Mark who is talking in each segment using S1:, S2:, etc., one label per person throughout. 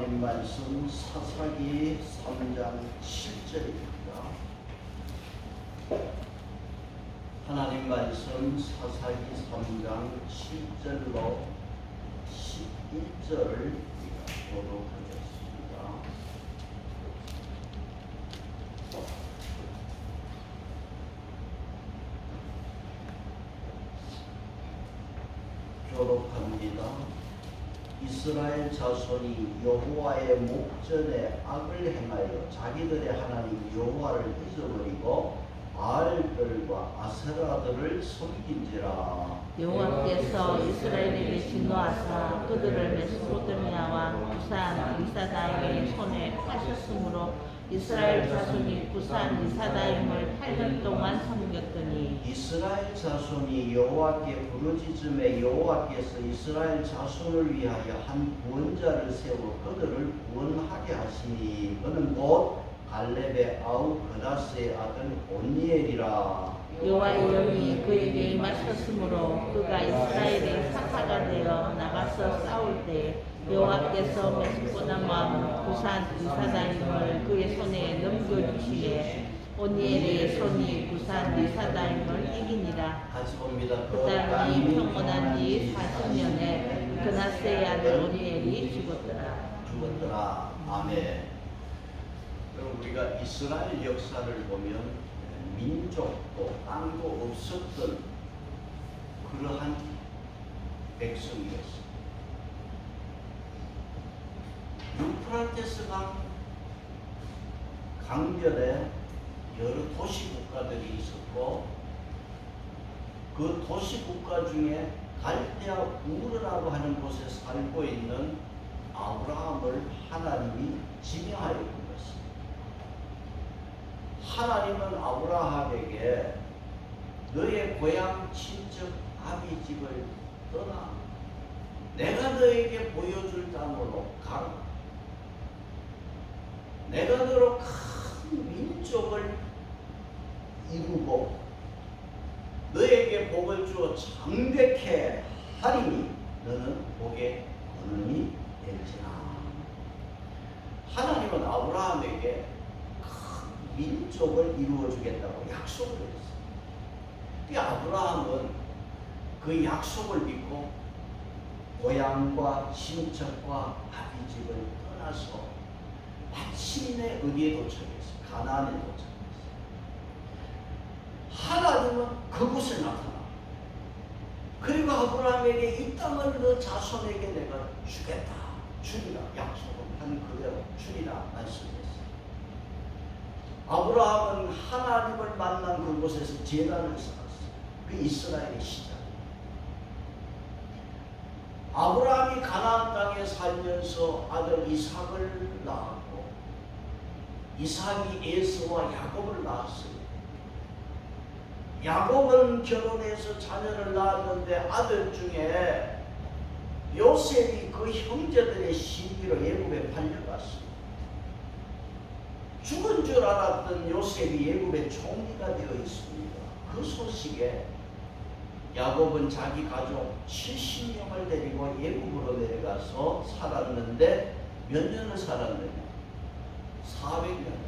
S1: 하나님 말씀 사사기 3장 7절입니다. 하나님 말씀 사사기 3장 7절로 11절을 보도록 하겠습니다. 교독합니다. 이스라엘 자손이 여호와의 목전에 악을 행하여 자기들의 하나님 여호와를 잊어버리고 바알들과 아세라들을 섬긴지라.
S2: 여호와께서 이스라엘에게 진노하사 그들을 메소포타미아와 부산 리사다임의 손에 파셨으므로 이스라엘 자손이 부산 리사다임을 8년 동안 섬겼더니
S1: 이스라엘 자손이 여호와께 부르짖음에 여호와께서 이스라엘 자손을 위하여 한 구원자를 세워 그들을 구원하게 하시니 그는 곧 갈렙의 아우 그다스의 아들 온니엘이라.
S2: 여호와의 영이 그에게 임하셨으므로 그가 이스라엘의 사사가 되어 나가서 싸울 때 여호와께서 메소포타미아 부산 리사다임을 그의 손에 넘겨주시에 온니엘의 손이 부산 리사다임을 이기니라.
S1: 같이 봅니다.
S2: 그 땅이 평온한 지 40년에 그나스의 아들 온니엘이 죽었더라.
S1: 아멘. 그럼 우리가 이스라엘 역사를 보면 민족도 땅도 없었던 그러한 백성이었습니다. 유프라테스 강변에 여러 도시 국가들이 있었고 그 도시 국가 중에 갈대아 우르라고 하는 곳에 살고 있는 아브라함을 하나님이 지명하여 준 것입니다. 하나님은 아브라함에게 너의 고향 친척 아비 집을 떠나 내가 너에게 보여줄 땅으로 가라. 내가 너로 큰 민족을 이루고 너에게 복을 주어 장대케 하리니 너는 복의 근원이 될지라. 하나님은 아브라함에게 큰 민족을 이루어 주겠다고 약속을 했어요. 그 아브라함은 그 약속을 믿고 고향과 친척과 아비집을 떠나서 마침내 어디에 도착했어요? 가나안에 도착했어요. 하나님은 그곳에 나타나. 그리고 아브라함에게 이 땅을 너 자손에게 내가 주겠다. 주리라. 약속은 한 그대로 주리라 말씀했어요. 아브라함은 하나님을 만난 그곳에서 제단을 쌓았어요. 그 이스라엘의 시작. 아브라함이 가나안 땅에 살면서 아들 이삭을 낳았고 이삭이 에서와 야곱을 낳았어요. 야곱은 결혼해서 자녀를 낳았는데 아들 중에 요셉이 그 형제들의 시기로 애굽에 팔려갔어요. 죽은 줄 알았던 요셉이 애굽의 총리가 되어 있습니다. 그 소식에 야곱은 자기 가족 70명을 데리고 애굽으로 내려가서 살았는데 몇 년을 살았느냐? 400년을.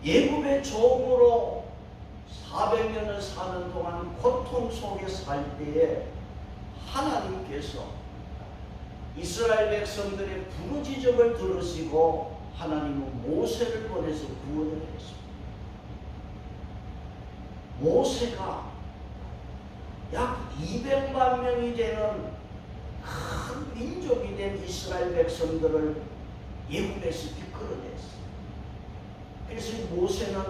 S1: 애굽의 종으로 400년을 사는 동안 고통 속에 살 때에 하나님께서 이스라엘 백성들의 부르짖음을 들으시고 하나님은 모세를 보내서 구원을 했습니다. 모세가 약 200만 명이 되는 큰 민족이 된 이스라엘 백성들을 애굽에서 이끌어냈어요. 그래서 모세는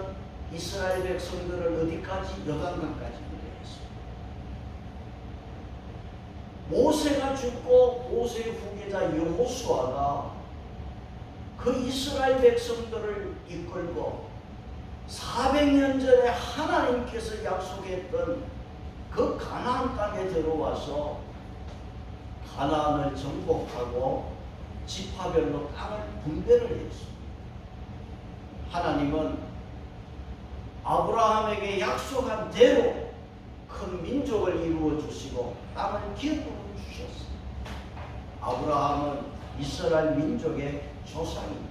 S1: 이스라엘 백성들을 어디까지? 요단강까지 보내했어요. 모세가 죽고 모세의 후계자 여호수아가 그 이스라엘 백성들을 이끌고 400년 전에 하나님께서 약속했던 그 가나안 땅에 들어와서 가나안을 정복하고 지파별로 땅을 분배를 했습니다. 하나님은 아브라함에게 약속한 대로 큰 민족을 이루어 주시고 땅을 기업으로 주셨습니다. 아브라함은 이스라엘 민족의 조상입니다.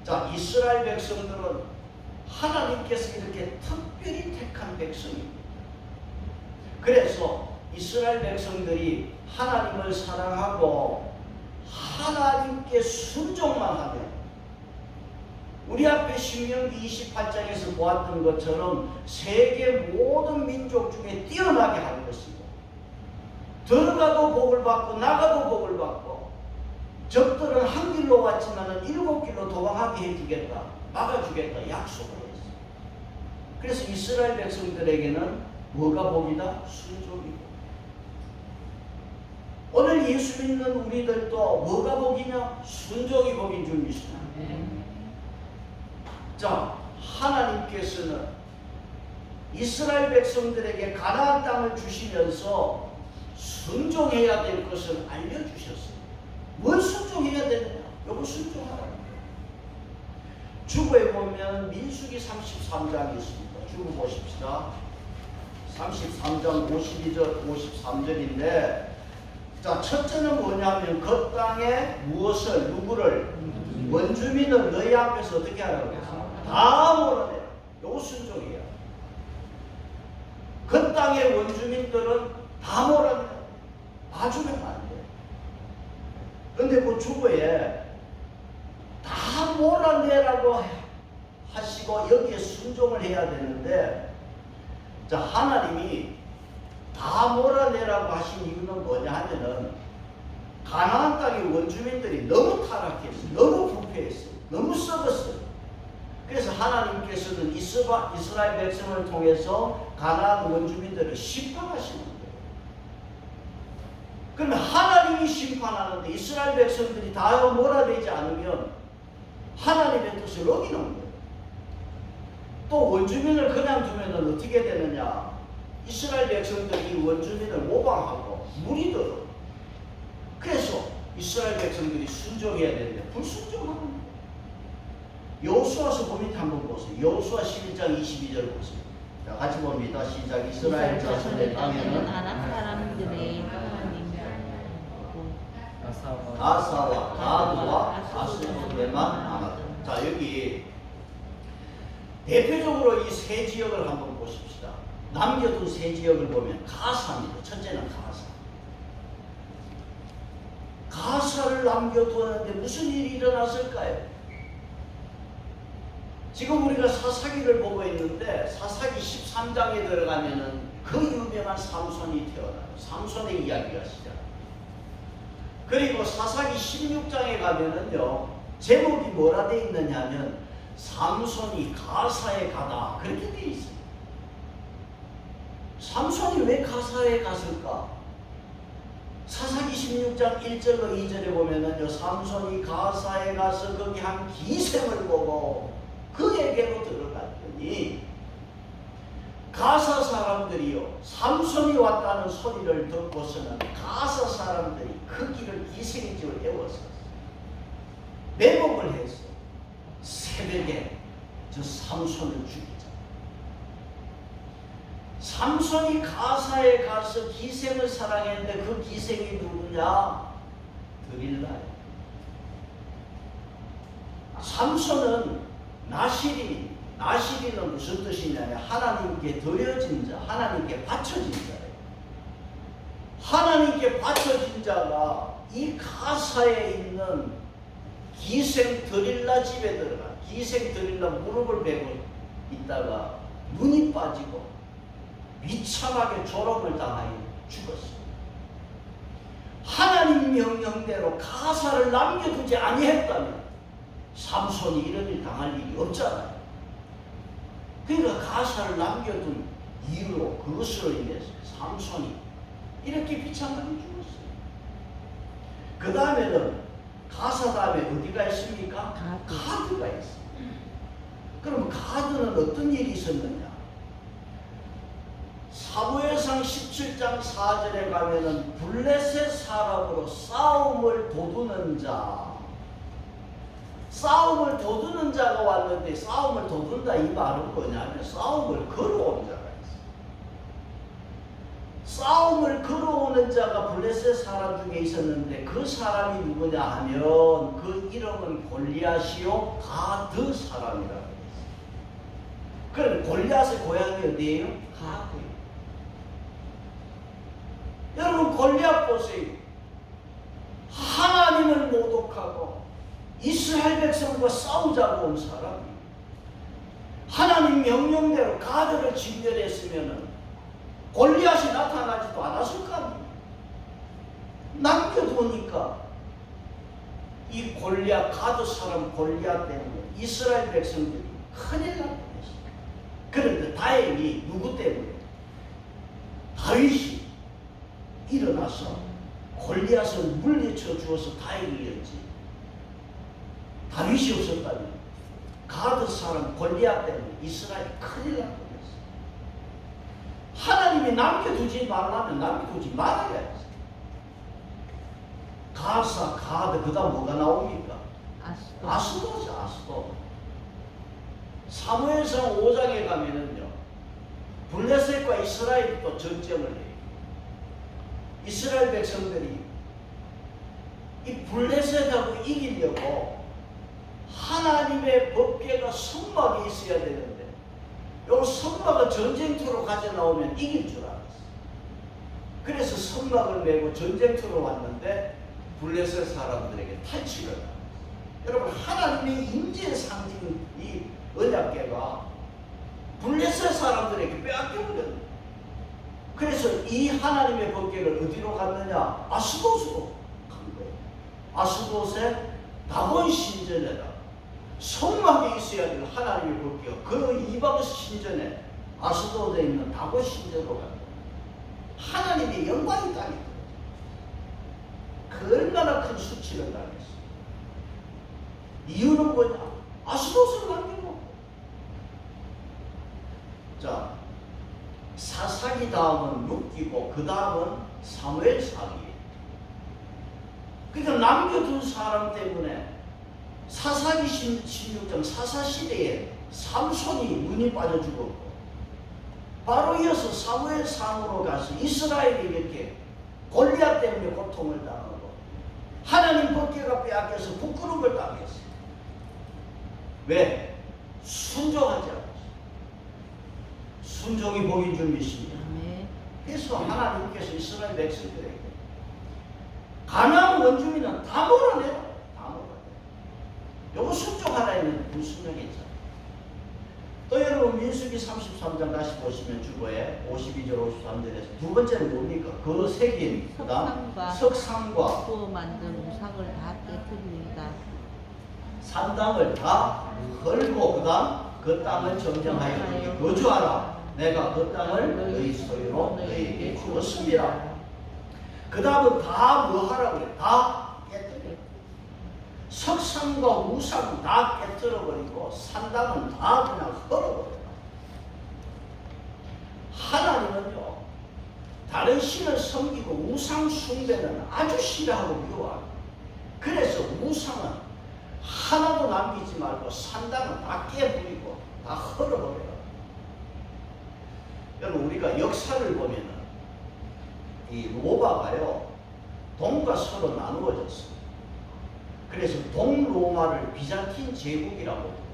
S1: 자, 이스라엘 백성들은 하나님께서 이렇게 특별히 택한 백성입니다. 그래서 이스라엘 백성들이 하나님을 사랑하고 하나님께 순종만 하면 우리 앞에 신명기 28장에서 보았던 것처럼 세계 모든 민족 중에 뛰어나게 하는 것이고 들어가도 복을 받고 나가도 복을 받고 적들은 한 길로 왔지만 7길로 도망하게 해주겠다, 막아주겠다 약속을 했어요. 그래서 이스라엘 백성들에게는 뭐가 복이다? 순종이고. 오늘 예수 믿는 우리들도 뭐가 복이냐? 순종이 복인 줄 믿습니다. 자, 하나님께서는 이스라엘 백성들에게 가나안 땅을 주시면서 순종해야 될 것을 알려주셨어요. 뭘 순종해야 되느냐? 요거 순종하라. 주보에 보면 민수기 33장이 있습니다. 주보 보십시다. 33장 52절 53절인데 자, 첫째는 뭐냐면 그 땅에 무엇을 누구를 원주민을 너희 앞에서 어떻게 하라고 했어요? 다 몰아내라. 요거 순종이에요. 그 땅의 원주민들은 다 몰아내라. 봐주면 안 돼. 그런데 그 주보에 다 몰아내라고 하시고 여기에 순종을 해야 되는데 자, 하나님이 다 몰아내라고 하신 이유는 뭐냐 하면은 가나안 땅의 원주민들이 너무 타락했어요. 너무 부패했어요. 너무 썩었어요. 그래서 하나님께서는 이스라엘 백성을 통해서 가나안 원주민들을 심판하시는 거예요. 그러면 하나님이 심판하는데 이스라엘 백성들이 다 몰아내지 않으면 하나님의 뜻을 어기는 거예요. 또 원주민을 그냥 두면 어떻게 되느냐? 이스라엘 백성들이 원주민을 모방하고 무리들어. 그래서 이스라엘 백성들이 순종해야 되는데 불순종하는 거예요. 여호수아서 보면 한번 보세요. 여호수아 11장 22절 보세요. 자, 같이 봅니다. 시작. 이스라엘 자손의 땅에는
S2: 아낙 사람들의 하나님
S1: 아사와 가드와 아스에만 남았다. 자, 여기 대표적으로 이 세 지역을 한번 보십시다. 남겨둔 세 지역을 보면 가사입니다. 첫째는 가사. 가사를 남겨두었는데 무슨 일이 일어났을까요? 지금 우리가 사사기를 보고 있는데 사사기 13장에 들어가면은 그 유명한 삼손이 태어나요. 삼손의 이야기가 시작. 그리고 사사기 16장에 가면은요 제목이 뭐라 돼 있느냐 하면 삼손이 가사에 가다 그렇게 돼 있어요. 삼손이 왜 가사에 갔을까? 사사기 16장 1절로 2절에 보면은요 삼손이 가사에 가서 거기 한 기생을 보고 그에게로 들어갔더니 가사 사람들이요 삼손이 왔다는 소리를 듣고서는 가사 사람들이 그 길을 기생집을 애웠었어요. 매복을 했어. 새벽에 저 삼손을 죽이자. 삼손이 가사에 가서 기생을 사랑했는데 그 기생이 누구냐? 드릴라예요. 삼손은 나시린은 무슨 뜻이냐면 하나님께 드려진 자, 하나님께 바쳐진 자예요. 하나님께 바쳐진 자가 이 가사에 있는 기생 드릴라 집에 들어가 기생 드릴라 무릎을 베고 있다가 눈이 빠지고 비참하게 조롱을 당하여 죽었어요. 하나님 명령대로 가사를 남겨두지 아니했다면 삼손이 이런 일 당할 일이 없잖아요. 그러니까 가사를 남겨둔 이유로 그것으로 인해서 삼손이 이렇게 비참하게 죽었어요. 그 다음에는 가사 다음에 어디가 있습니까? 가드가 있어요. 그럼 가드는 어떤 일이 있었느냐? 사무엘상 17장 4절에 가면은 블레셋 사람으로 싸움을 도두는 자가 왔는데 싸움을 도둔다 이 말은 뭐냐면 싸움을 걸어온 자가 있어요. 싸움을 걸어오는 자가 블레셋 사람 중에 있었는데 그 사람이 누구냐 하면 그 이름은 골리앗이요 가드 사람이라고 했어요. 그럼 골리앗의 고향이 어디예요? 가드예요. 여러분 골리앗 보세요. 하나님을 모독하고 이스라엘 백성과 싸우자고 온 사람이에요. 하나님 명령대로 가드를 진멸했으면 골리앗이 나타나지도 않았을 거 아니에요. 남겨두니까 이 골리앗 가드 사람 골리앗 때문에 이스라엘 백성들이 큰일 날 뻔했어요. 그런데 다행히 누구 때문에? 다윗이 일어나서 골리앗을 물리쳐 주어서 다행이었지. 다윗이 없었다면 가드 사람 골리앗 때문에 이스라엘이 큰일 날 뻔했어요. 하나님이 남겨두지 말라면 남겨두지 말아야지. 가사, 가드, 그 다음 뭐가 나옵니까? 아스도죠, 아스도. 사무엘상 5장에 가면은요, 블레셋과 이스라엘이 또 전쟁을 해요. 이스라엘 백성들이 이 블레셋하고 이기려고 하나님의 법궤가 성막에 있어야 되는데, 요 성막을 전쟁터로 가져 나오면 이길 줄 알았어. 그래서 성막을 메고 전쟁터로 왔는데 블레셋 사람들에게 탈취를 당했어. 여러분, 하나님의 임재의 상징인 이 언약궤가 블레셋 사람들에게 빼앗겨버렸네. 그래서 이 하나님의 법궤를 어디로 갔느냐? 아스돗으로 간 거예요. 아스돗의 다곤 신전에다 성막에 있어야 될 하나님의 법궤가 그 이방 신전에 아스돗에 있는 다곤 신전으로 간 거예요. 하나님의 영광이 땅에 그 얼마나 큰 수치를 당했어. 이유는 뭐냐? 아스돗을 남기고. 자, 사사기 다음은 룻기고 그 다음은 사무엘상이에요. 그러니까 남겨둔 사람 때문에 사사기 16장 사사시대에 삼손이 눈이 빠져 죽었고, 바로 이어서 사무엘상으로 가서 이스라엘이 이렇게 골리앗 때문에 고통을 당하고 하나님 법궤가 빼앗겨서 부끄러움을 당했어요. 왜? 순종하지 않았어요. 순종이 복인 줄 믿습니다. 그래서 하나님께서 이스라엘 백성들에게 가나안 원주민은 다 몰아내라. 다 몰아내라. 요거 순종하라는 분수명이 있잖아요. 또 여러분 민수기 33장 다시 보시면 주보에 52절 53절에서 두 번째는 뭡니까? 그 새긴 그다음 석상과
S2: 또 만든 우상을 다 깨뜨리다.
S1: 산당을 다 헐고 그다음 그 땅을 정정하여 거주하라. 내가 그 땅을 너희 소유로 너희에게 주었습니다. 그 다음은 다 뭐 하라고 해요? 다 깨뜨려. 석상과 우상 다 깨뜨려버리고 산당은 다 그냥 헐어버려요. 하나님은요, 다른 신을 섬기고 우상 숭배는 아주 싫어하고 미워하고, 그래서 우상은 하나도 남기지 말고 산당은 다 깨버리고 다 헐어버려요. 여러분, 우리가 역사를 보면은 이 로마가요 동과 서로 나누어졌어요. 그래서 동로마를 비잔틴 제국이라고 부릅니다.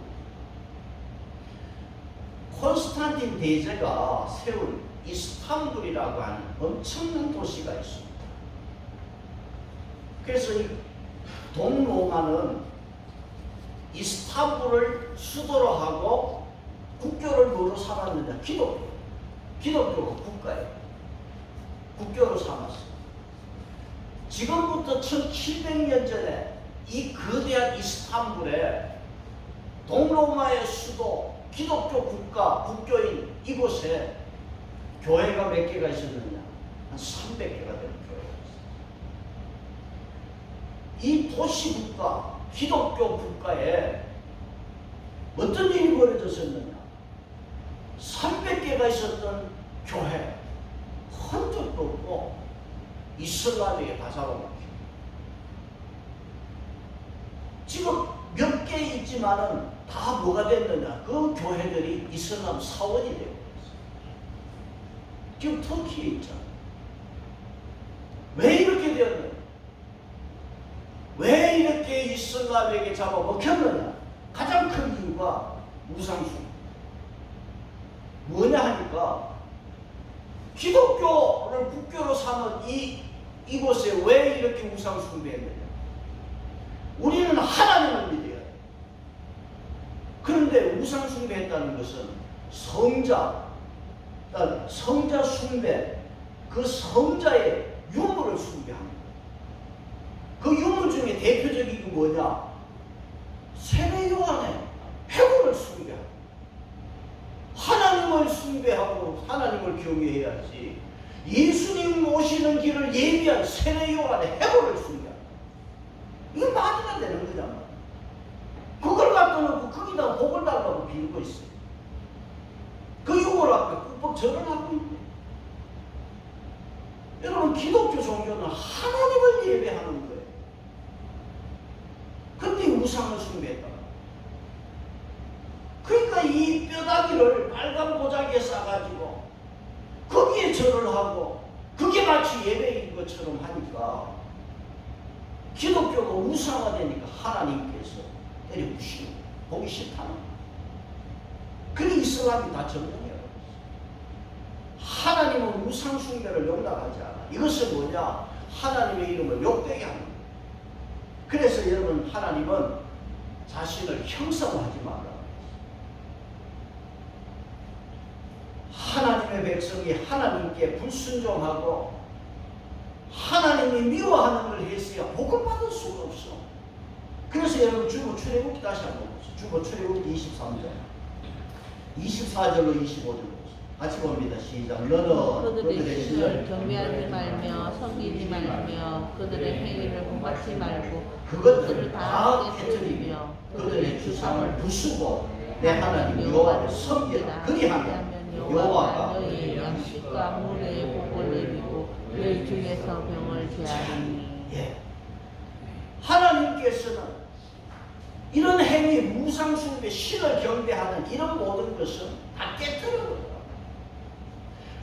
S1: 콘스탄틴 대제가 세운 이스탄불이라고 하는 엄청난 도시가 있습니다. 그래서 이 동로마는 이스탄불을 수도로 하고 국교를 뭐로 삼았느냐? 기독교가 국가예요. 국교로 삼았어요. 지금부터 1700년 전에 이 거대한 이스탄불에 동로마의 수도 기독교 국가, 국교인 이곳에 교회가 몇 개가 있었느냐? 한 300개가 되는 교회가 있어요. 이 도시국가, 기독교 국가에 어떤 일이 벌어졌었느냐? 300개가 있었던 교회 흔적도 없고 이슬람에게 다 잡아먹혀. 지금 몇 개 있지만은 다 뭐가 됐느냐? 그 교회들이 이슬람 사원이 되고 있어요. 지금 터키에 있잖아. 왜 이렇게 되었느냐? 왜 이렇게 이슬람에게 잡아먹혔느냐? 가장 큰 이유가 우상숭배. 뭐냐 하니까 기독교를 국교로 삼은 이곳에 왜 이렇게 우상숭배했느냐? 우리는 하나님을 믿어야 돼. 그런데 우상숭배했다는 것은 성자 숭배, 그 성자의 유물을 숭배합니다. 그 유물 중에 대표적인 게 뭐냐? 세례 요한의 회고를 숭배합니다. 하나님을 숭배하고 하나님을 경외해야지. 예수님 오시는 길을 예비한 세례 요한의 회고를 숭배합니다. 이게 말이나 되는 거잖아. 그걸 갖다 놓고 거기다 복을 달라고 빌고 있어요. 그 유물 앞에 꾹꾹 절을 하고 있네. 여러분, 기독교 종교는 하나님을 예배하는 거예요. 근데 우상을 숭배했다. 그러니까 이 뼈다귀를 빨간 보자기에 싸가지고 거기에 절을 하고 그게 마치 예배인 것처럼 하니까 기독교가 우상화되니까 하나님께서 때려부시고 보기 싫다는 거예요. 그래 이슬람이 다 점령해요. 하나님은 우상 숭배를 용납하지 않아. 이것은 뭐냐? 하나님의 이름을 욕되게 하는 거예요. 그래서 여러분, 하나님은 자신을 형성하지 말라. 하나님의 백성이 하나님께 불순종하고 하나님이 미워하는 걸 했어야 복을 받을 수가 없어. 그래서 여러분, 주보 출애굽기 다시 한번 보세요. 주보 출애굽기 23장 24절로 25절로 같이 봅니다. 시작. 너는
S2: 그들의 신을 경배하지 말며 섬기지 말며 그들의 행위를 본받지 말고
S1: 그것들을 다
S2: 다
S1: 깨뜨리며
S2: 깨뜨리며
S1: 그들의 주상을 부수고 내 하나님 여호와를 섬기라. 그리하면 여호와가
S2: 너희 양식과 물의 복을 내리고 너희 중에서 병을 제하리니.
S1: 예. 하나님께서는 이런 행위, 무상숭배, 신을 경배하는 이런 모든 것은 다 깨뜨려요.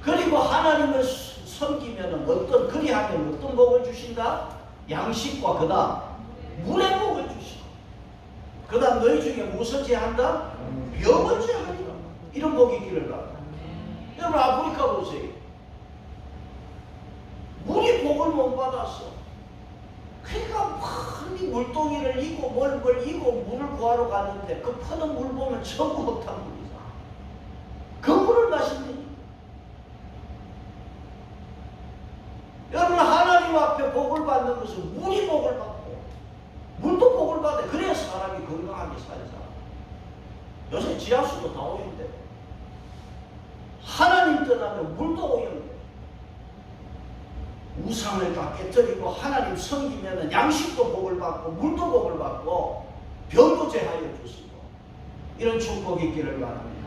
S1: 그리고 하나님을 섬기면 그리하면 어떤 복을 주신다? 양식과 그 다음 물의 복을 주시고 그 다음 너희 중에 무엇을 제한다? 병을 제하리라. 이런 복이 있기를 바랍니다. 여러분, 아프리카 보세요. 물이 복을 못 받았어. 그러니까 많이 물동이를 이고 뭘 이고 물을 구하러 갔는데 그 퍼는 물 보면 전부 흙탕물이다. 그 물을 마신다니. 여러분, 하나님 앞에 복을 받는 것은 물이 복을 받고 물도 복을 받아. 그래야 사람이 건강하게 살잖아. 요새 지하수도 다 오염돼. 하나님 떠나면 물도 오염돼. 우상을 다 깨뜨리고 하나님 섬기면 양식도 복을 받고 물도 복을 받고 병도 제하여 주시고 이런 축복이 있기를 바랍니다.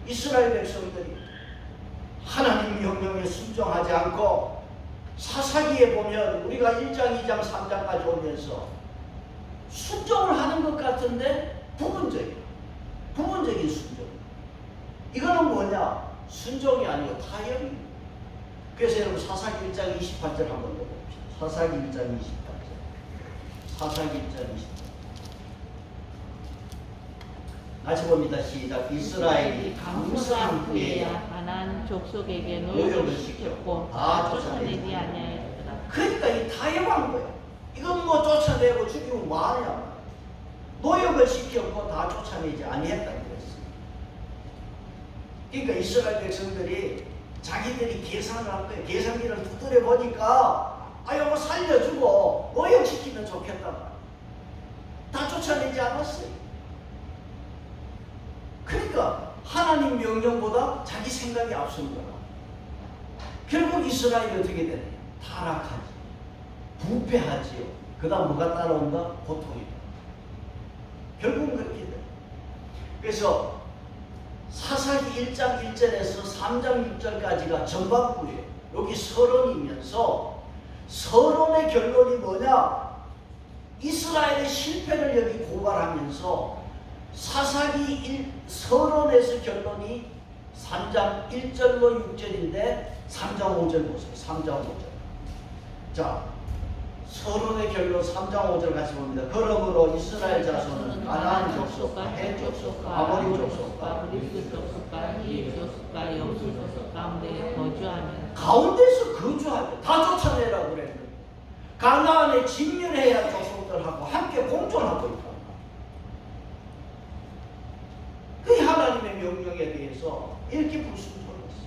S1: 이스라엘 백성들이 하나님 명령에 순종하지 않고 사사기에 보면 우리가 1장, 2장, 3장까지 오면서 순종을 하는 것 같은데 부분적인 순종. 이거는 뭐냐? 순종이 아니고 타협입니다. 그래서 여러분, 사사기 1장 28절 한번 더 봅시다. 사사기 1장 28절. 사사기 1장 28절. 같이 봅니다. 시작. 이스라엘이 감사한 후에야
S2: 가나안 족속에게 노역을 시켰고 다 쫓아내지 아니하였더라.
S1: 그러니까 이 타협한 거예요. 이건 뭐 쫓아내고 죽이면 뭐하냐. 노역을 시켰고 다 쫓아내지 아니했다는 거였어요. 그러니까 이스라엘 백성들이 자기들이 계산을 한 거예요. 계산기를 두드려 보니까 이거 살려주고 노역시키면 좋겠다. 다 쫓아내지 않았어요. 그러니까 하나님 명령보다 자기 생각이 앞선 거야. 결국 이스라엘이 어떻게 되냐? 타락하지, 부패하지요. 그 다음 뭐가 따라온다? 고통이다. 결국은 그렇게 돼. 그래서 사사기 1장 1절에서 3장 6절까지가 전반부예요. 여기 서론이면서 서론의 결론이 뭐냐? 이스라엘의 실패를 여기 고발하면서 사사기 서론에서 결론이 3장 1절로 6절인데 3장 5절 보세요. 3장 5절. 자, 서론의 결론 3장 5절 같이 봅니다. 그러므로 이스라엘 자손은 가나안 족속과 헷 족속과 아모리 족속과
S2: 브리스 족속과 히브 족속과 여부 족속 가운데 거주하며
S1: 가운데서 거주하며 다 쫓아내라고 그랬는데 가나안에 진멸해야 할 족속들하고 함께 공존하고 있다. 그 하나님의 명령에 대해서 이렇게 불순종했어.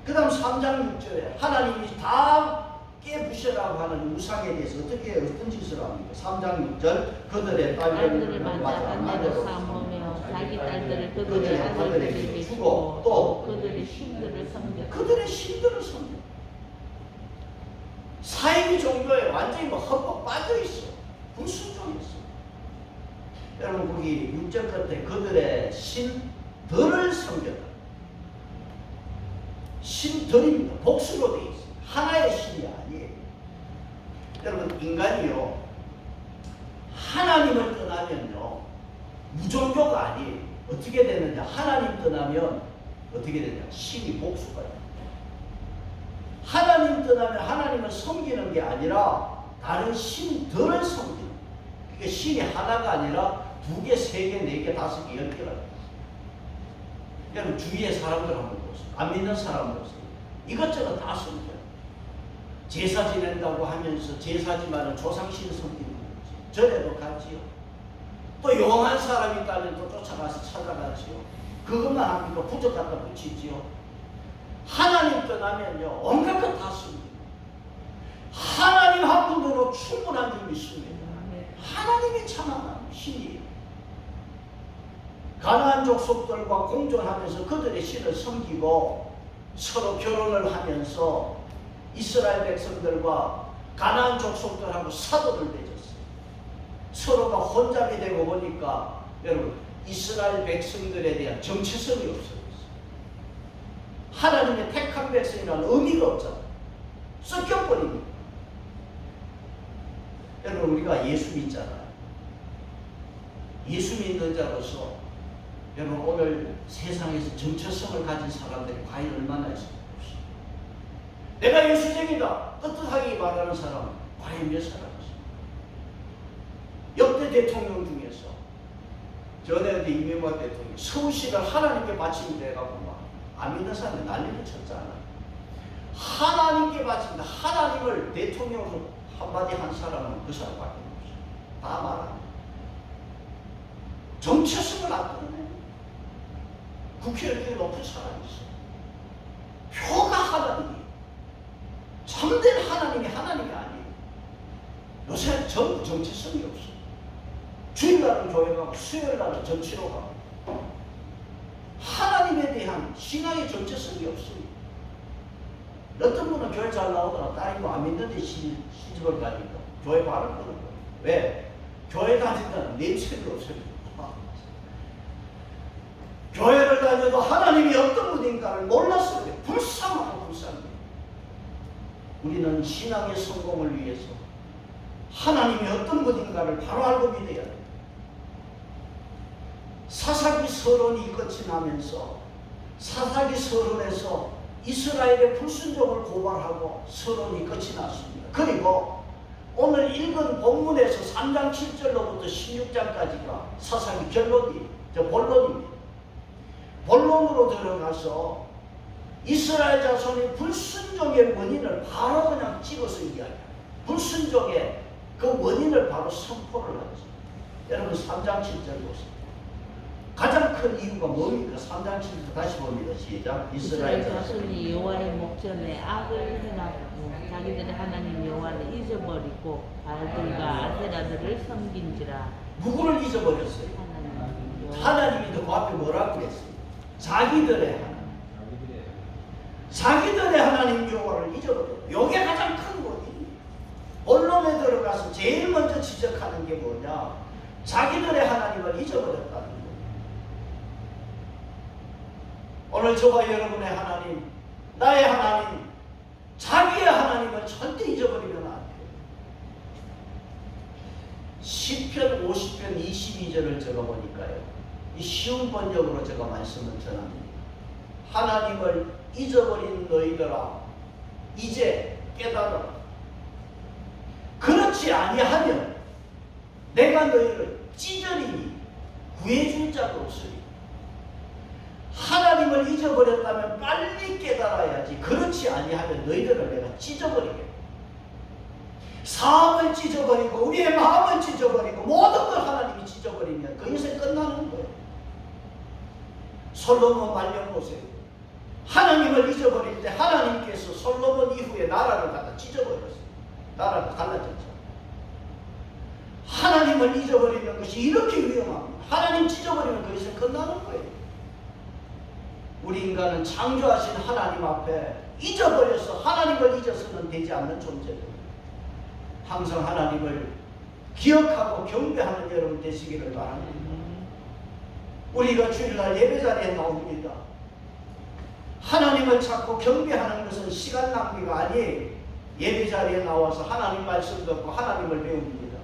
S1: 그 다음 3장 6절에 하나님이 다 깨부셔라고 하는 우상에 대해서 어떤 짓을 합니까? 3장 6절 그들의
S2: 딸들을 맞아 아내로 삼으며 자기 딸들을 그들의 아들들에게 주고 또 그들의 신들을 섬겨
S1: 그들의 신들을 섬겨. 사이비 종교에 완전히 헛법 빠져있어. 불순종했어. 여러분 거기 6절 끝에 그들의 신들을 섬겼다. 신들입니다. 복수로 되어 있어. 하나의 신이 아니에요. 여러분 인간이요 하나님을 떠나면요 무종교가 아니에요. 어떻게 되느냐? 하나님 떠나면 어떻게 되냐? 신이 복수가 돼요. 하나님 떠나면 하나님을 섬기는 게 아니라 다른 신들을 섬기는 거예요. 그게 신이 하나가 아니라 2개, 3개, 4개, 5개, 10개라. 여러분 주위의 사람들 한번 보세요. 안 믿는 사람 보세요. 이것저것 다 섬겨요. 제사 지낸다고 하면서 제사지만은 조상신 섬기는 거지. 절에도 가지요. 또 용한 사람이 있다면 또 쫓아가서 찾아가지요. 그것만 합니까? 부적 갖다 붙이지요. 하나님 떠나면요 온갖 것 다 섬깁니다. 하나님 한 분으로 충분한 줄 믿습니다. 하나님이 참한 신이에요. 가나안 족속들과 공존하면서 그들의 신을 섬기고 서로 결혼을 하면서 이스라엘 백성들과 가나안 족속들하고 사도를 맺었어요. 서로가 혼잡이 되고 보니까 여러분 이스라엘 백성들에 대한 정체성이 없어졌어요. 하나님의 택한 백성이라는 의미가 없잖아요. 섞여버립니다. 여러분 우리가 예수 믿잖아요. 예수 믿는 자로서 여러분 오늘 세상에서 정체성을 가진 사람들이 과연 얼마나 있습니까? 내가 예수쟁이다 떳떳하게 말하는 사람은 과연 몇 사람 있습니까? 역대 대통령 중에서 전에 이명박 대통령 서울시를 하나님께 바치면 돼가고 안 믿는 사람이 난리를 쳤잖아요. 하나님께 바칩니다. 하나님을 대통령으로 한마디 한 사람은 그 사람밖에 없어요. 다 말합니다. 정체성을 안 끊어내요. 국회의원이 높은 사람이 있어요. 표가 하나님이에요. 참된 하나님이 하나님이 아니에요. 요새 전부 정체성이 없어요. 주일날은 교회 가고 수요일날은 정치로 가고 하나님에 대한 신앙의 정체성이 없어요. 어떤 분은 교회 잘 나오더라 딸이 뭐 안 믿는데 시집을 가니까 교회 발을 끄는 거예요. 왜? 교회 다닌다는 냄새가 없어요. 교회를 다녀도 하나님이 어떤 분인가를 몰랐어요. 불쌍하고 불쌍해요. 우리는 신앙의 성공을 위해서 하나님이 어떤 분인가를 바로 알고 믿어야 돼요. 사사기 서론이 끝이 나면서 사사기 서론에서 이스라엘의 불순종을 고발하고 서론이 끝이 났습니다. 그리고 오늘 읽은 본문에서 3장 7절로부터 16장까지가 사사기 결론이에요. 본론입니다. 본론으로 들어가서 이스라엘 자손의 불순종의 원인을 바로 그냥 찍어서 이야기해요. 불순종의 그 원인을 바로 선포를 하죠. 여러분 3장 7절 보세요. 가장 큰 이유가 뭡니까? 3장 7절 다시 봅니다. 시작.
S2: 이스라엘 자손이 여호와의 목전에 악을 행하고 자기들의 하나님 여호와를 잊어버리고 바알들과 아세라들을 섬긴지라.
S1: 누구를 잊어버렸어요? 하나님이 그 앞에 뭐라고 그랬어요? 자기들의 하나님. 자기들의 하나님 여호와를 잊어버렸어요. 이게 가장 큰 원인이에요. 본론에 들어가서 제일 먼저 지적하는 게 뭐냐? 자기들의 하나님을 잊어버렸다는 거예요. 오늘 저와 여러분의 하나님, 나의 하나님, 자기의 하나님을 절대 잊어버리면 안 돼요. 시편 50편 22절을 적어보니까요. 이 쉬운 번역으로 제가 말씀을 전합니다. 하나님을 잊어버린 너희들아 이제 깨달아. 그렇지 아니하면 내가 너희를 찢으리니 구해줄 자도 없으리. 하나님을 잊어버렸다면 빨리 깨달아야지. 그렇지 아니하면 너희들을 내가 찢어버리겠다. 삶을 찢어버리고 우리의 마음을 찢어버리고 모든 걸 하나님이 찢어버리면 그 인생 끝나는 거예요. 솔로몬 말년 보세요. 하나님을 잊어버릴 때 하나님께서 솔로몬 이후에 나라를 갖다 찢어버렸어요. 나라가 갈라졌죠. 하나님을 잊어버리는 것이 이렇게 위험합니다. 하나님 찢어버리면 그 인생 끝나는 거예요. 우리 인간은 창조하신 하나님 앞에 잊어버려서 하나님을 잊어서는 되지 않는 존재입니다. 항상 하나님을 기억하고 경배하는 여러분 되시기를 바랍니다. 우리가 주일날 예배자리에 나옵니다. 하나님을 찾고 경배하는 것은 시간 낭비가 아니에요. 예배자리에 나와서 하나님 말씀 듣고 하나님을 배웁니다.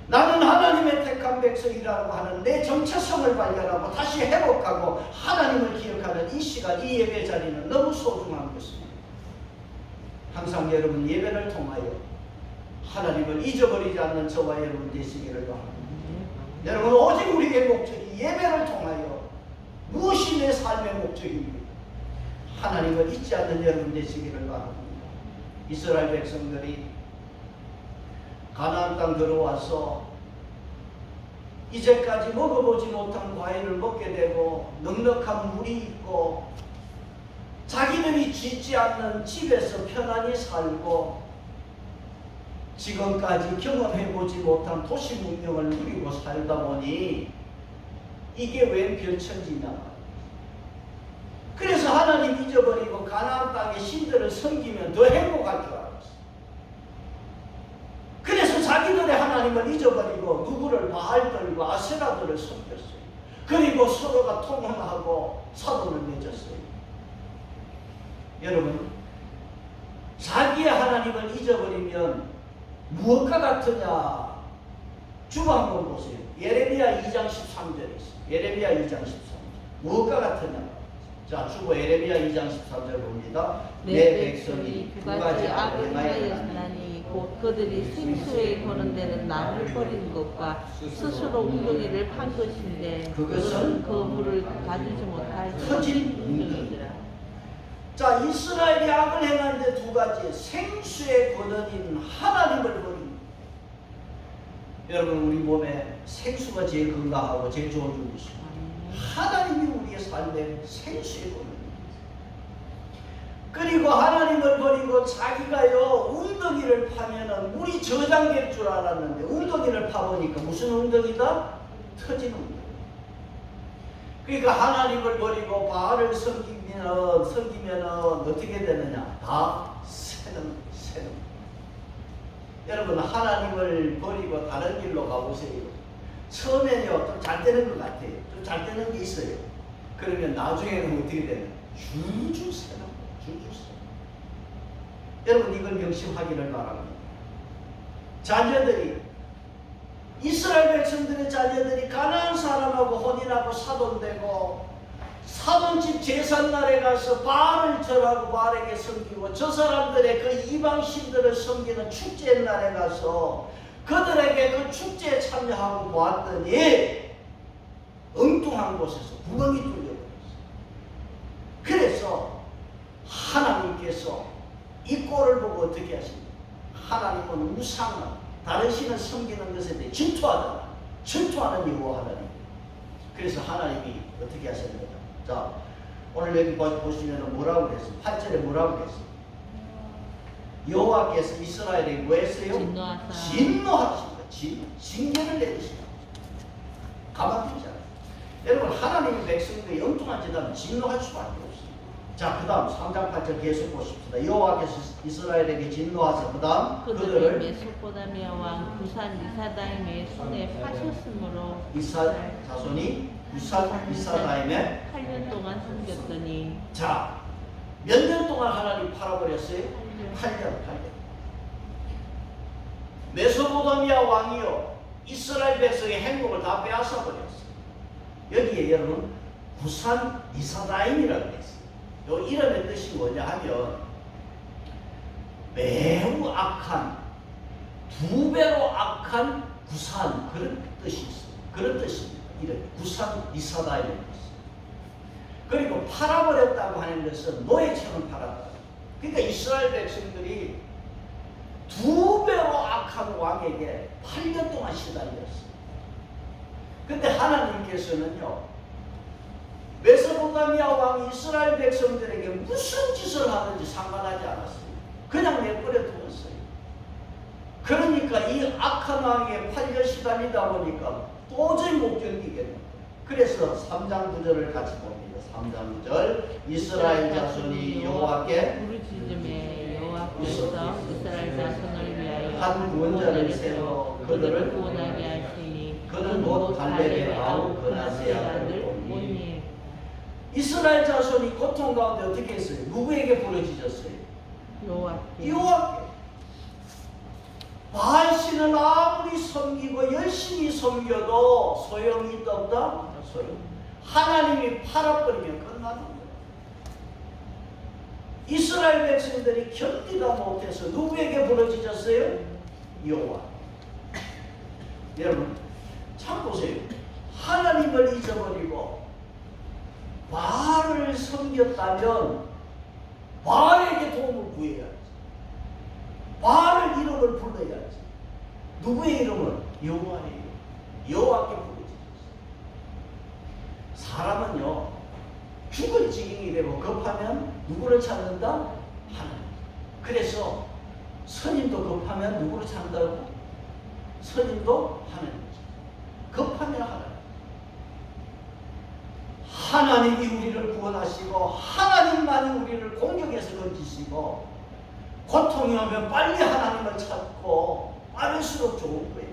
S1: 나는 하나님의 택한 백성이라고 하는 내 정체성을 발견하고 다시 회복하고 하나님을 기억하는 이 시간, 이 예배자리는 너무 소중한 것입니다. 항상 여러분 예배를 통하여 하나님을 잊어버리지 않는 저와 여러분 되시기를 바랍니다. 여러분 오직 우리의 목적이 예배를 통하여 무엇이 내 삶의 목적입니까? 하나님을 잊지 않는 여러분 되시기를 바랍니다. 이스라엘 백성들이 가나안 땅 들어와서 이제까지 먹어보지 못한 과일을 먹게 되고 넉넉한 물이 있고 자기들이 짓지 않는 집에서 편안히 살고 지금까지 경험해보지 못한 도시 문명을 누리고 살다 보니 이게 웬 별천지냐. 그래서 하나님 잊어버리고 가나안 땅의 신들을 섬기면 더 행복할 줄 알았어요. 그래서 자기들의 하나님을 잊어버리고 누구를 바알들과 아세라들을 섬겼어요. 그리고 서로가 통혼하고 사돈을 맺었어요. 여러분 자기의 하나님을 잊어버리면 무엇과 같으냐? 주보 한번 보세요. 예레미야 2장 13절에 있어요. 예레미야 2장 13절. 무엇과 같으냐? 자, 주보 예레미야 2장 13절 봅니다. 내 백성이 두 가지 악을 행하였으나니 곧 그들이 생수에 거론되는 나를 버린 것과 스스로 웅덩이를 판 것인데 그것은 그 물을 가두지 못할 터진 웅덩이니라. 자, 이스라엘이 악을 행하는데 두 가지. 생수의 근원인 하나님을 버립니다. 여러분 우리 몸에 생수가 제일 건강하고 제일 좋은 음식입니다. 하나님이 우리의 삶의 생수의 근원입니다. 그리고 하나님을 버리고 자기가요 웅덩이를 파면은 물이 저장될 줄 알았는데 웅덩이를 파보니까 무슨 웅덩이다? 터진 웅덩이. 그러니까 하나님을 버리고 바알을 섬기면 어떻게 되느냐? 다 새는. 여러분 하나님을 버리고 다른 길로 가보세요. 처음에는요 좀 잘 되는 것 같아요. 좀 잘 되는 게 있어요. 그러면 나중에는 어떻게 되냐? 줄줄 새는. 여러분 이걸 명심하기를 바랍니다. 자녀들이 이스라엘 백성들의 자녀들이 가나안 사람하고 혼인하고 사돈되고 사돈집 제삿날에 가서 바알을 절하고 바알에게 섬기고 저 사람들의 그 이방 신들을 섬기는 축제날에 가서 그들에게 그 축제에 참여하고 보았더니 엉뚱한 곳에서 구멍이 뚫려버렸어요. 그래서 하나님께서 이 꼴을 보고 어떻게 하십니까? 하나님은 우상을 다른 신을 섬기는 것에 대해 질투하는 여호와 하나님. 그래서 하나님이 어떻게 하셨는가? 자, 오늘 여기 보시면 뭐라고 그랬어요? 8절에 뭐라고 그랬어요? 여호와께서 이스라엘에게 뭐 했어요? 진노하십니다. 징계를 내리십니다. 가만히 두지 않아요. 여러분 하나님의 백성들이 엉뚱한 짓 하면 진노할 수밖에 없어요. 자, 그 다음 3장 8절 계속 보십시다. 여호와께서 이스라엘에게 진노하사 그 다음 그들을
S2: 메소포다미아 왕 구산 이사다임의 손에 파셨으므로
S1: 자손이 구산 이사다임에
S2: 8년 동안 섬겼더니.
S1: 자, 몇 년 동안 하나님 팔아버렸어요? 8년. 메소포다미아 왕이요 이스라엘 백성의 행복을 다 빼앗아버렸어요. 여기에 여러분 구산 이사다임이라고 했어요. 요 이름의 뜻이 뭐냐 하면 매우 악한 2배로 악한 구산, 그런 뜻이 있어요. 그런 뜻입니다. 이런 구산 이사다 이런 뜻. 그리고 팔아버렸다고 하는 것은 노예처럼 팔았다. 그러니까 이스라엘 백성들이 2배로 악한 왕에게 8년 동안 시달렸어요. 근데 하나님께서는요, 메소포타미아 왕 이스라엘 백성들에게 무슨 짓을 하든지 상관하지 않았어요. 그냥 내버려 두었어요. 그러니까 이 악한 왕에게 8년 시달리다 보니까 도저히 못 견디겠는. 그래서 3장 9절을 같이 봅니다. 3장 9절 이스라엘 자손이 여호와께
S2: 부르짖음에 여호와께서 이스라엘 자손을 위하여
S1: 한 구원자를 세워 그들을
S2: 구원하게 하시니
S1: 그는 곧 갈렙의 아우 그나스의 아들
S2: 온니.
S1: 이스라엘 자손이 고통 가운데 어떻게 했어요? 누구에게 부르짖었어요?
S2: 여호와께.
S1: 여호와께. 바알신을 아무리 섬기고 열심히 섬겨도 소용이 있다 없다? 소용. 하나님이 팔아버리면 끝나는 거예요. 이스라엘 백성들이 견디다 못해서 누구에게 부르짖었어요? 여호와. 여러분 참 보세요. 하나님을 잊어버리고 바알을 섬겼다면 바알에게 도움을 구해야지. 바알 이름을 불러야지. 누구의 이름을? 여호와의 이름. 여호와께 부르짖었어요. 사람은요, 죽을 지경이 되고 급하면 누구를 찾는다? 하나님. 그래서 스님도 급하면 누구를 찾는다고? 스님도 하나님. 급하면 하나님. 하나님이 우리를 구원하시고 하나님만이 우리를 공격에서 건지시고 고통이 오면 빨리 하나님을 찾고 빠를수록 좋은 거예요.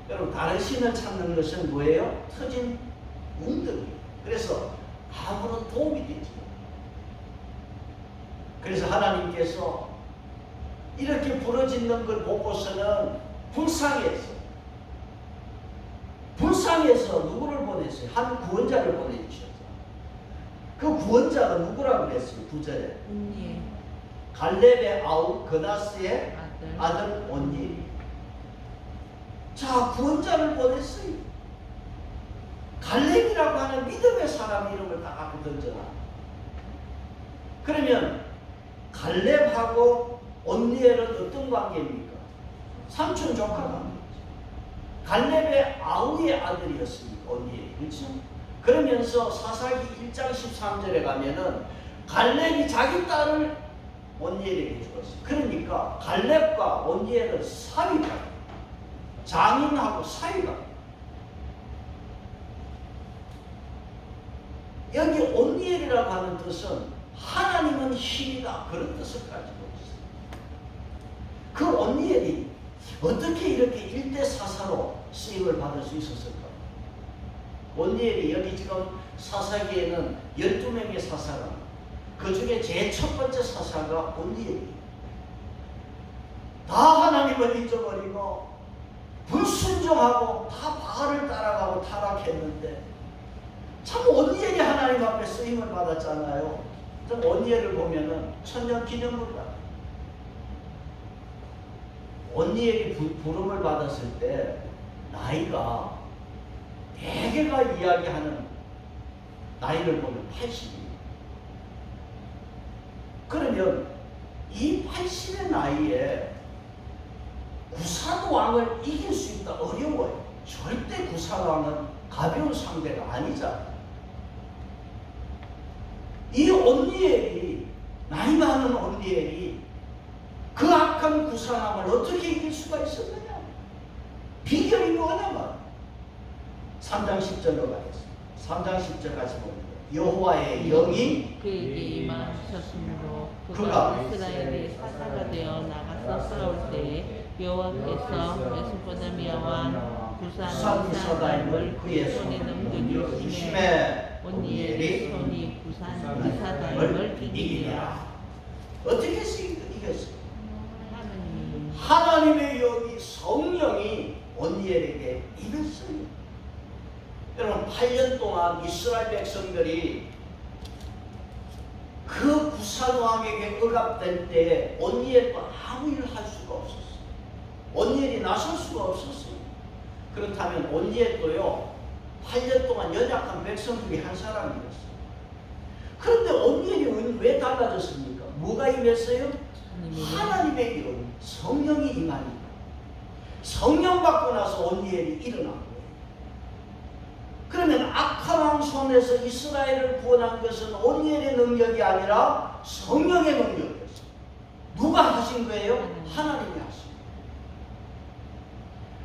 S1: 여러분 다른 신을 찾는 것은 뭐예요? 터진 웅덩이. 그래서 아무런 도움이 되지 않아요. 그래서 하나님께서 이렇게 부러지는 걸 보고서는 불쌍해서 누구를 보냈어요? 한 구원자를 보내주셨죠. 그 구원자가 누구라고 그랬어요? 9절에
S2: 온니.
S1: 갈렙의 아우 그나스의 아들 온니. 자, 구원자를 보냈어요. 갈렙이라고 하는 믿음의 사람 이름을 다 갖고 던져놔. 그러면 갈렙하고 온니엘은 어떤 관계입니까? 삼촌 조카 관계죠. 갈렙의 아우의 아들이었으니까 온니엘이. 그렇죠? 그러면서 사사기 1장 13절에 가면은 갈렙이 자기 딸을 온니엘에게 주었어요. 그러니까 갈렙과 온니엘은 사위가, 장인하고 사위가. 여기 온니엘이라고 하는 뜻은 하나님은 힘이다, 그런 뜻을 가지고 있어요. 그 온니엘이 어떻게 이렇게 1대4사로 쓰임을 받을 수 있었을까? 온니엘이 여기 지금 사사기에는 12명의 사사가, 그 중에 제일 첫 번째 사사가 온니엘이에요. 다 하나님을 잊어버리고 불순종하고 다 바알을 따라가고 타락했는데 참 온니엘이 하나님 앞에 쓰임을 받았잖아요. 좀 온니엘을 보면은 천년 기념물 같아요. 온니엘이 부름을 받았을 때 나이가 대개가 이야기하는 나이를 보면 80이에요. 그러면 이 80의 나이에 구산왕을 이길 수 있다? 어려워요. 절대 구산왕은 가벼운 상대가 아니잖아요. 이 온니엘이, 나이 많은 온니엘이 그 악한 구산왕을 어떻게 이길 수가 있었느냐? 비결이 뭐냐면 3장 10절로 가겠습니다. 3장 10절 같이 봅니다. 여호와의 영이
S2: 그에게 임하셨으므로
S1: 그가
S2: 이스라엘의 사사가 되어 나가서 싸울 때에 여호와께서 메소포타미아 왕 구산 이사다임을 그의 손에 넘겨주심에 온니엘이 손이 구산 이사다임을 이기니라.
S1: 어떻게 이겼어요?
S2: 하나님.
S1: 하나님의 영이, 성령이 온니엘에게 임했어요. 여러분 8년 동안 이스라엘 백성들이 그 구산 왕에게 억압될 때에 온니엘도 아무 일을 할 수가 없었어요. 온니엘이 나설 수가 없었어요. 그렇다면 온니엘도요 8년 동안 연약한 백성 중에 한 사람이었어요. 그런데 온니엘이 왜 달라졌습니까? 뭐가 임했어요? 하나님의 영, 성령이 임하니까. 성령 받고 나서 온니엘이 일어난 거예요. 그러면 악한 왕 손에서 이스라엘을 구원한 것은 온니엘의 능력이 아니라 성령의 능력이었어요. 누가 하신 거예요? 하나님이 하신 거예요.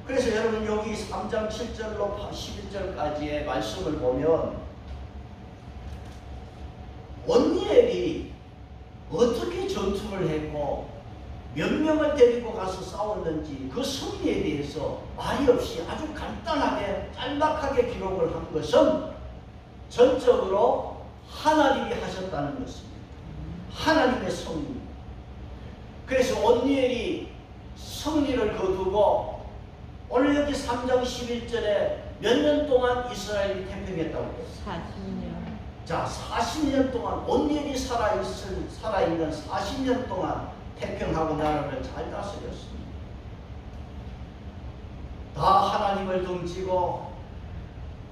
S1: 그래서 여러분 여기 3장 7절로 11절까지의 말씀을 보면 온니엘이 어떻게 전투를 했고 몇 명을 데리고 가서 싸웠는지 그 승리에 대해서 말이 없이 아주 간단하게 짤막하게 기록을 한 것은 전적으로 하나님이 하셨다는 것입니다. 하나님의 승리. 그래서 온니엘이 승리를 거두고 오늘 여기 3장 11절에 몇 년 동안 이스라엘이 태평했다고 했어요?
S2: 40년.
S1: 자, 40년 동안 온니엘이 살아있는 40년 동안 태평하고 나라를 잘 다스렸습니다. 다 하나님을 등지고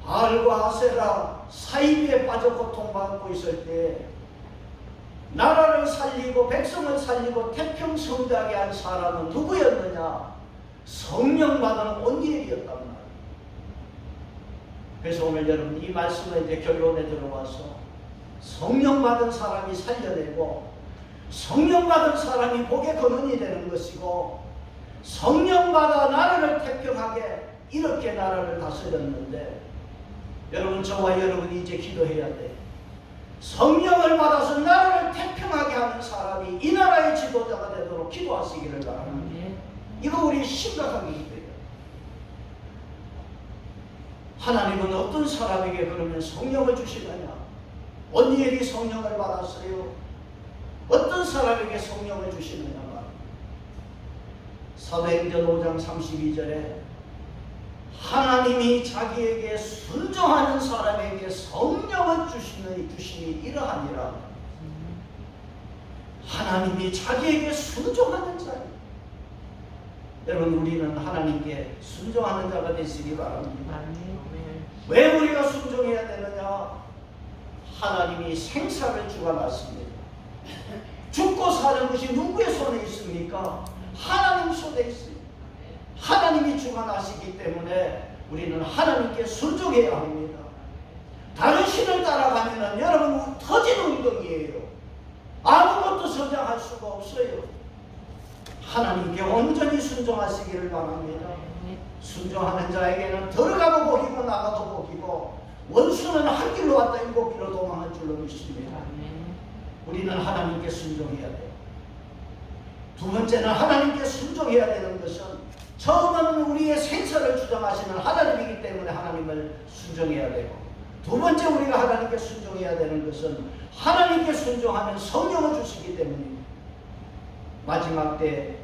S1: 바알과 아세라 사이비에 빠져 고통받고 있을 때 나라를 살리고 백성을 살리고 태평성대하게 한 사람은 누구였느냐? 성령 받은 온니엘이었단 말이에요. 그래서 오늘 여러분 이 말씀에 이제 결론에 들어와서 성령 받은 사람이 살려내고 성령 받은 사람이 복의 근원이 되는 것이고 성령 받아 나라를 태평하게 이렇게 나라를 다스렸는데 여러분 저와 여러분이 이제 기도해야 돼. 성령을 받아서 나라를 태평하게 하는 사람이 이 나라의 지도자가 되도록 기도하시기를 바랍니다. 이거 우리 심각하게 기도해요. 하나님은 어떤 사람에게 그러면 성령을 주시느냐? 온니엘이 성령을 받았어요. 어떤 사람에게 성령을 주시느냐 말입니다. 사도행전 5장 32절에 하나님이 자기에게 순종하는 사람에게 성령을 주시니 이러하니라. 하나님이 자기에게 순종하는 자예요. 여러분 우리는 하나님께 순종하는 자가 되시기 바랍니다. 왜 우리가 순종해야 되느냐? 하나님이 생사를 주관하십니다. 죽고 사는 것이 누구의 손에 있습니까? 하나님 손에 있습니다. 하나님이 주관하시기 때문에 우리는 하나님께 순종해야 합니다. 다른 신을 따라가면 여러분 터진 웅덩이에요. 아무것도 성장할 수가 없어요. 하나님께 온전히 순종하시기를 바랍니다. 순종하는 자에게는 들어가도 복이고 나가도 복이고 원수는 한 길로 왔다 7길로 도망할 줄로 믿습니다. 우리는 하나님께 순종해야 돼요. 두 번째는 하나님께 순종해야 되는 것은 처음은 우리의 생사를 주장하시는 하나님이기 때문에 하나님을 순종해야 되고 두 번째 우리가 하나님께 순종해야 되는 것은 하나님께 순종하는 성령을 주시기 때문입니다. 마지막 때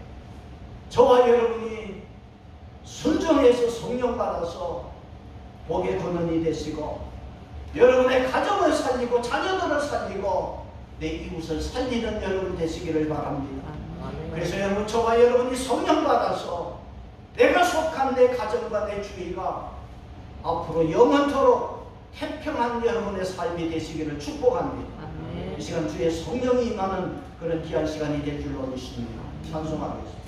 S1: 저와 여러분이 순종해서 성령 받아서 복의 근원이 되시고 여러분의 가정을 살리고 자녀들을 살리고 내 이웃을 살리는 여러분 되시기를 바랍니다. 그래서 여러분 저와 여러분이 성령 받아서 내가 속한 내 가정과 내 주위가 앞으로 영원토록 태평한 여러분의 삶이 되시기를 축복합니다. 이 시간 주의 성령이 임하는 그런 귀한 시간이 될 줄로 믿습니다. 찬송하겠습니다.